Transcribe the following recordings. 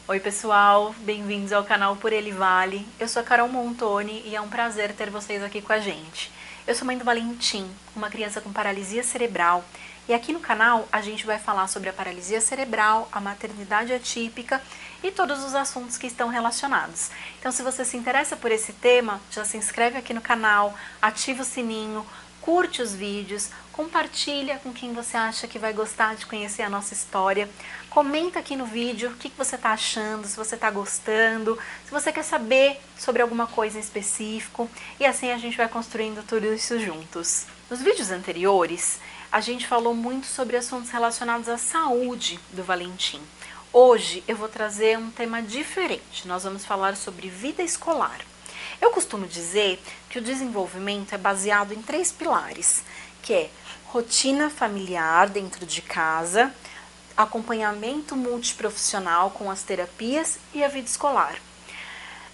Oi pessoal, bem-vindos ao canal Por Ele Vale. Eu sou a Carol Montoni e é um prazer ter vocês aqui com a gente. Eu sou mãe do Valentim, uma criança com paralisia cerebral, e aqui no canal a gente vai falar sobre a paralisia cerebral, a maternidade atípica e todos os assuntos que estão relacionados. Então, se você se interessa por esse tema, já se inscreve aqui no canal, ativa o sininho, curte os vídeos, compartilha com quem você acha que vai gostar de conhecer a nossa história, comenta aqui no vídeo o que você está achando, se você está gostando, se você quer saber sobre alguma coisa em específico, e assim a gente vai construindo tudo isso juntos. Nos vídeos anteriores, a gente falou muito sobre assuntos relacionados à saúde do Valentim. Hoje eu vou trazer um tema diferente, nós vamos falar sobre vida escolar. Eu costumo dizer que o desenvolvimento é baseado em 3 pilares, que é rotina familiar dentro de casa, acompanhamento multiprofissional com as terapias e a vida escolar.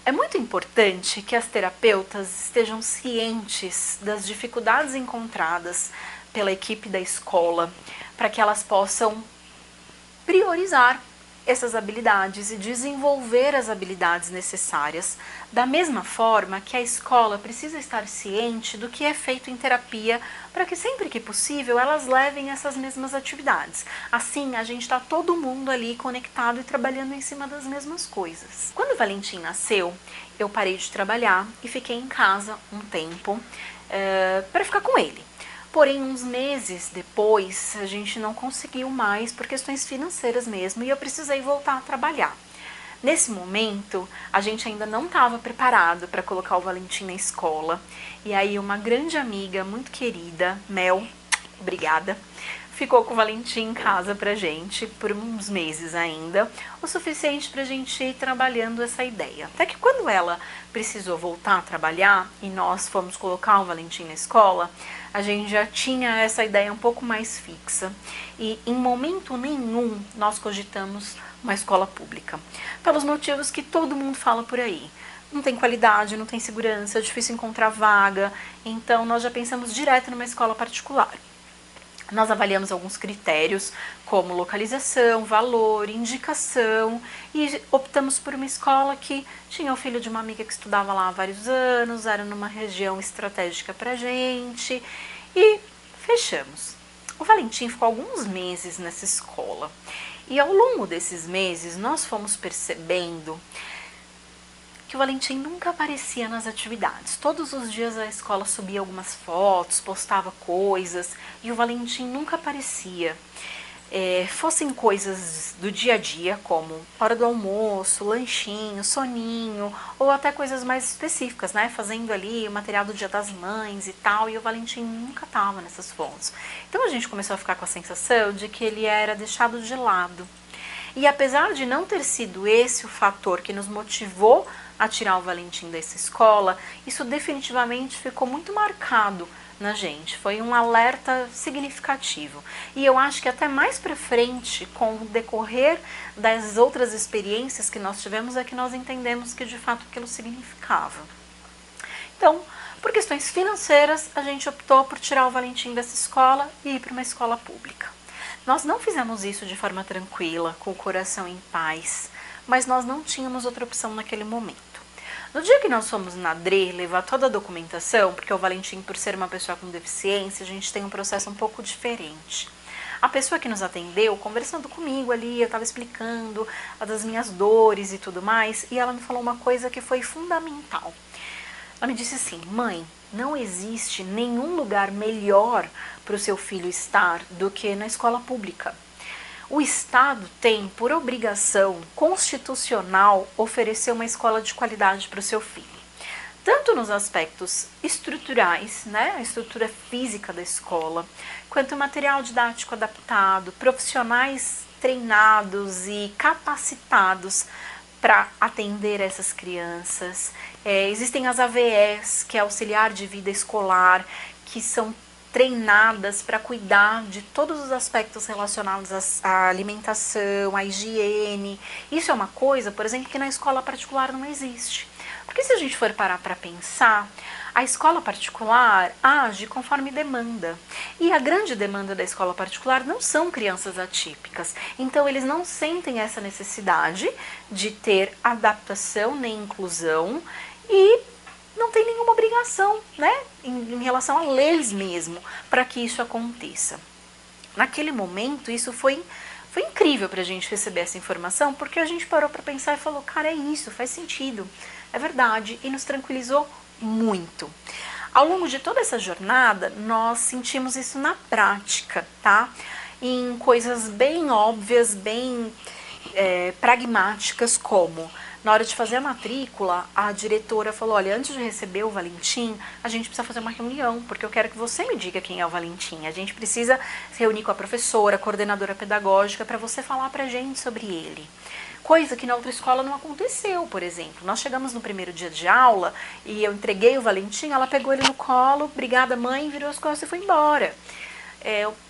É muito importante que as terapeutas estejam cientes das dificuldades encontradas pela equipe da escola, para que elas possam priorizar essas habilidades e desenvolver as habilidades necessárias, da mesma forma que a escola precisa estar ciente do que é feito em terapia, para que sempre que possível elas levem essas mesmas atividades. Assim, a gente está todo mundo ali conectado e trabalhando em cima das mesmas coisas. Quando o Valentim nasceu, eu parei de trabalhar e fiquei em casa um tempo para ficar com ele. Porém, uns meses depois, a gente não conseguiu mais por questões financeiras mesmo e eu precisei voltar a trabalhar. Nesse momento, a gente ainda não estava preparado para colocar o Valentim na escola. E aí uma grande amiga, muito querida, Mel, obrigada, ficou com o Valentim em casa pra gente por uns meses ainda, o suficiente pra gente ir trabalhando essa ideia. Até que quando ela precisou voltar a trabalhar e nós fomos colocar o Valentim na escola, a gente já tinha essa ideia um pouco mais fixa. E em momento nenhum nós cogitamos uma escola pública, pelos motivos que todo mundo fala por aí. Não tem qualidade, não tem segurança, é difícil encontrar vaga, então nós já pensamos direto numa escola particular. Nós avaliamos alguns critérios, como localização, valor, indicação, e optamos por uma escola que tinha o filho de uma amiga que estudava lá há vários anos, era numa região estratégica pra gente, e fechamos. O Valentim ficou alguns meses nessa escola, e ao longo desses meses nós fomos percebendo que o Valentim nunca aparecia nas atividades. Todos os dias a escola subia algumas fotos, postava coisas, e o Valentim nunca aparecia. Fossem coisas do dia a dia, como hora do almoço, lanchinho, soninho, ou até coisas mais específicas, né? Fazendo ali o material do Dia das Mães e tal, e o Valentim nunca estava nessas fotos. Então a gente começou a ficar com a sensação de que ele era deixado de lado. E apesar de não ter sido esse o fator que nos motivou a tirar o Valentim dessa escola, isso definitivamente ficou muito marcado na gente, foi um alerta significativo. E eu acho que até mais para frente, com o decorrer das outras experiências que nós tivemos, é que nós entendemos que de fato aquilo significava. Então, por questões financeiras, a gente optou por tirar o Valentim dessa escola e ir para uma escola pública. Nós não fizemos isso de forma tranquila, com o coração em paz, mas nós não tínhamos outra opção naquele momento. No dia que nós fomos na DRE levar toda a documentação, porque o Valentim, por ser uma pessoa com deficiência, a gente tem um processo um pouco diferente. A pessoa que nos atendeu, conversando comigo ali, eu estava explicando das minhas dores e tudo mais, e ela me falou uma coisa que foi fundamental. Ela me disse assim: mãe, não existe nenhum lugar melhor para o seu filho estar do que na escola pública. O Estado tem, por obrigação constitucional, oferecer uma escola de qualidade para o seu filho. Tanto nos aspectos estruturais, né, a estrutura física da escola, quanto material didático adaptado, profissionais treinados e capacitados para atender essas crianças. Existem as AVEs, que é auxiliar de vida escolar, que são treinadas para cuidar de todos os aspectos relacionados à alimentação, à higiene. Isso é uma coisa, por exemplo, que na escola particular não existe. Porque se a gente for parar para pensar, a escola particular age conforme demanda. E a grande demanda da escola particular não são crianças atípicas. Então, eles não sentem essa necessidade de ter adaptação nem inclusão e não tem nenhuma obrigação, né, em relação a leis mesmo, para que isso aconteça. Naquele momento, isso foi incrível para a gente receber essa informação, porque a gente parou para pensar e falou, cara, é isso, faz sentido, é verdade, e nos tranquilizou muito. Ao longo de toda essa jornada, nós sentimos isso na prática, tá? Em coisas bem óbvias, bem pragmáticas, como na hora de fazer a matrícula, a diretora falou, olha, antes de receber o Valentim, a gente precisa fazer uma reunião, porque eu quero que você me diga quem é o Valentim. A gente precisa se reunir com a professora, a coordenadora pedagógica, para você falar pra gente sobre ele. Coisa que na outra escola não aconteceu, por exemplo. Nós chegamos no primeiro dia de aula e eu entreguei o Valentim, ela pegou ele no colo, obrigada mãe, virou as costas e foi embora.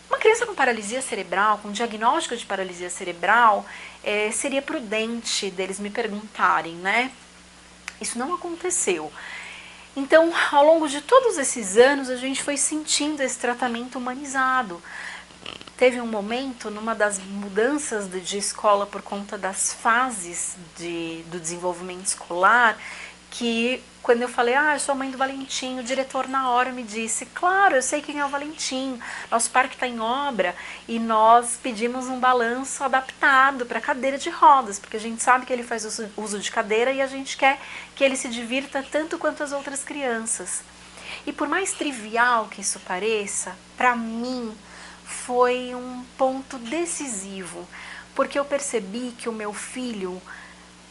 Uma criança com paralisia cerebral, com diagnóstico de paralisia cerebral, seria prudente deles me perguntarem, né? Isso não aconteceu. Então, ao longo de todos esses anos, a gente foi sentindo esse tratamento humanizado. Teve um momento, numa das mudanças de escola por conta das fases do desenvolvimento escolar, que quando eu falei, eu sou a mãe do Valentim, o diretor na hora me disse, claro, eu sei quem é o Valentim, nosso parque está em obra e nós pedimos um balanço adaptado para cadeira de rodas, porque a gente sabe que ele faz uso de cadeira e a gente quer que ele se divirta tanto quanto as outras crianças. E por mais trivial que isso pareça, para mim foi um ponto decisivo, porque eu percebi que o meu filho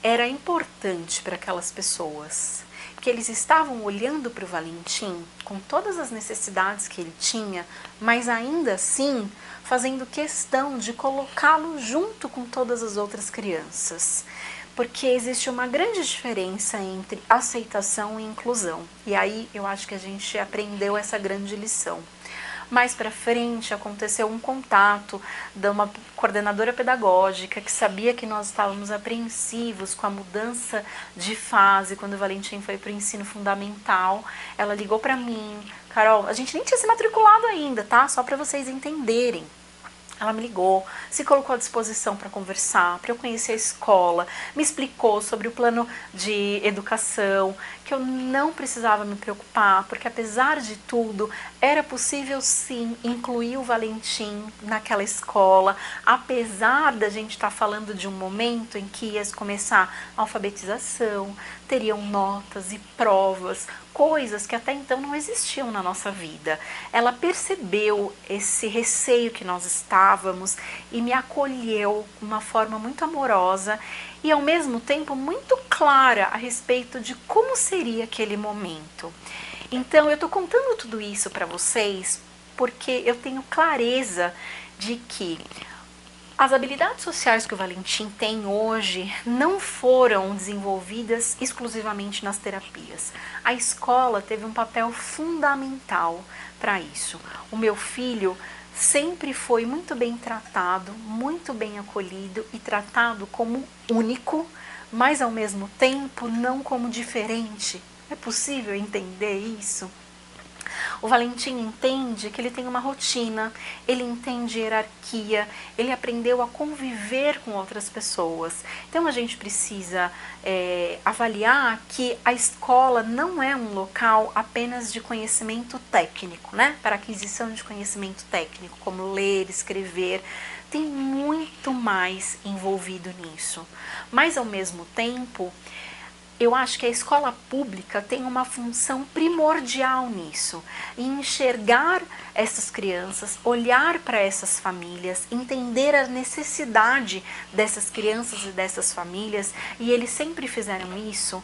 era importante para aquelas pessoas, que eles estavam olhando para o Valentim com todas as necessidades que ele tinha, mas ainda assim fazendo questão de colocá-lo junto com todas as outras crianças, porque existe uma grande diferença entre aceitação e inclusão, e aí eu acho que a gente aprendeu essa grande lição. Mais para frente aconteceu um contato de uma coordenadora pedagógica que sabia que nós estávamos apreensivos com a mudança de fase quando o Valentim foi para o ensino fundamental. Ela ligou para mim, Carol, a gente nem tinha se matriculado ainda, tá? Só para vocês entenderem. Ela me ligou, se colocou à disposição para conversar, para eu conhecer a escola, me explicou sobre o plano de educação, que eu não precisava me preocupar, porque apesar de tudo, era possível sim incluir o Valentim naquela escola, apesar da gente estar falando de um momento em que ia começar a alfabetização, teriam notas e provas, coisas que até então não existiam na nossa vida. Ela percebeu esse receio que nós estávamos e me acolheu de uma forma muito amorosa e ao mesmo tempo muito clara a respeito de como seria aquele momento. Então eu estou contando tudo isso para vocês porque eu tenho clareza de que as habilidades sociais que o Valentim tem hoje não foram desenvolvidas exclusivamente nas terapias. A escola teve um papel fundamental para isso. O meu filho sempre foi muito bem tratado, muito bem acolhido e tratado como único, mas ao mesmo tempo não como diferente. É possível entender isso? O Valentim entende que ele tem uma rotina, ele entende hierarquia, ele aprendeu a conviver com outras pessoas. Então a gente precisa avaliar que a escola não é um local apenas de conhecimento técnico, né? Para aquisição de conhecimento técnico, como ler, escrever. Tem muito mais envolvido nisso. Mas ao mesmo tempo, eu acho que a escola pública tem uma função primordial nisso, em enxergar essas crianças, olhar para essas famílias, entender a necessidade dessas crianças e dessas famílias, e eles sempre fizeram isso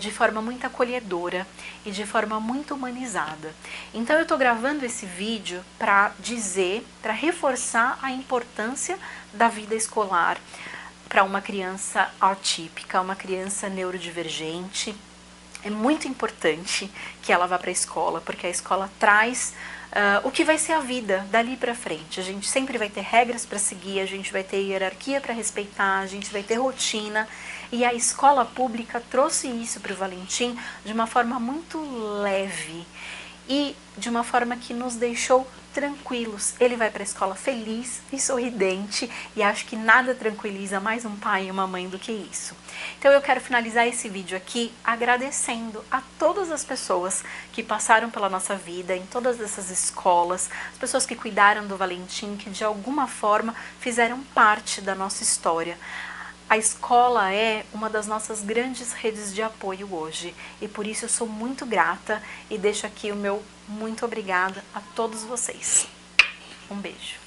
de forma muito acolhedora e de forma muito humanizada. Então eu estou gravando esse vídeo para dizer, para reforçar a importância da vida escolar para uma criança atípica, uma criança neurodivergente. É muito importante que ela vá para a escola, porque a escola traz o que vai ser a vida dali para frente. A gente sempre vai ter regras para seguir, a gente vai ter hierarquia para respeitar, a gente vai ter rotina. E a escola pública trouxe isso para o Valentim de uma forma muito leve e de uma forma que nos deixou tranquilos. Ele vai para a escola feliz e sorridente, e acho que nada tranquiliza mais um pai e uma mãe do que isso. Então eu quero finalizar esse vídeo aqui agradecendo a todas as pessoas que passaram pela nossa vida, em todas essas escolas, as pessoas que cuidaram do Valentim, que de alguma forma fizeram parte da nossa história. A escola é uma das nossas grandes redes de apoio hoje, e por isso eu sou muito grata e deixo aqui o meu muito obrigada a todos vocês. Um beijo.